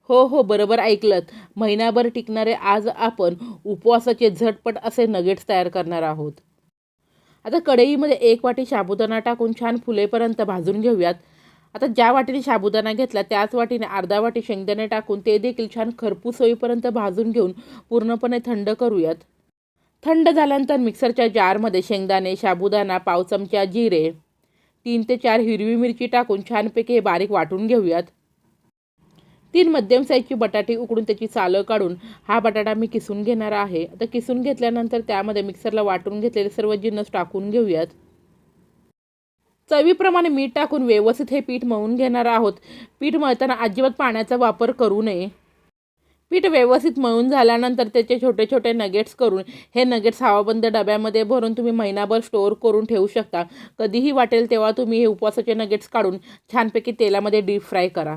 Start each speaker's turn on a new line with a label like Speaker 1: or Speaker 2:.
Speaker 1: हो, बरोबर ऐकलत. महिनाभर टिकणारे आज आपण उपवासाचे झटपट असे नगेट्स तयार करणार आहोत. आता कढईमध्ये 1 वाटी साबुदाणा टाकून छान फुलेपर्यंत भाजून घेऊयात. आता ज्या वाटीने साबुदाणा घेतला त्याच वाटीने अर्धा वाटी शेंगदाणे टाकून ते देखील छान खरपूस होईपर्यंत भाजून घेऊन पूर्णपणे थंड करूयात. थंड झाल्यानंतर मिक्सरच्या जारमध्ये शेंगदाणे, साबुदाणा, पाव चमचा जिरे, 3 ते 4 हिरवी मिरची टाकून छानपैकी हे बारीक वाटून घेऊयात. 3 मध्यम साईजची बटाटे उकडून त्याची सालं काढून हा बटाटा मी किसून घेणार आहे. आता किसून घेतल्यानंतर त्यामध्ये मिक्सरला वाटून घेतलेले सर्व जिन्नस टाकून घेऊयात. चवीप्रमाणे मीठ टाकून व्यवस्थित हे पीठ मळून घेणार आहोत. पीठ मळताना अजिबात पाण्याचा वापर करू नये. पीठ व्यवस्थित मळून झाल्यानंतर त्याचे छोटे छोटे नगेट्स करून हे नगेट्स हवाबंद डब्यामध्ये भरून तुम्ही महिनाभर स्टोअर करून ठेवू शकता. कधीही वाटेल तेव्हा तुम्ही हे उपवासाचे नगेट्स काढून छानपैकी तेलामध्ये डीप फ्राय करा.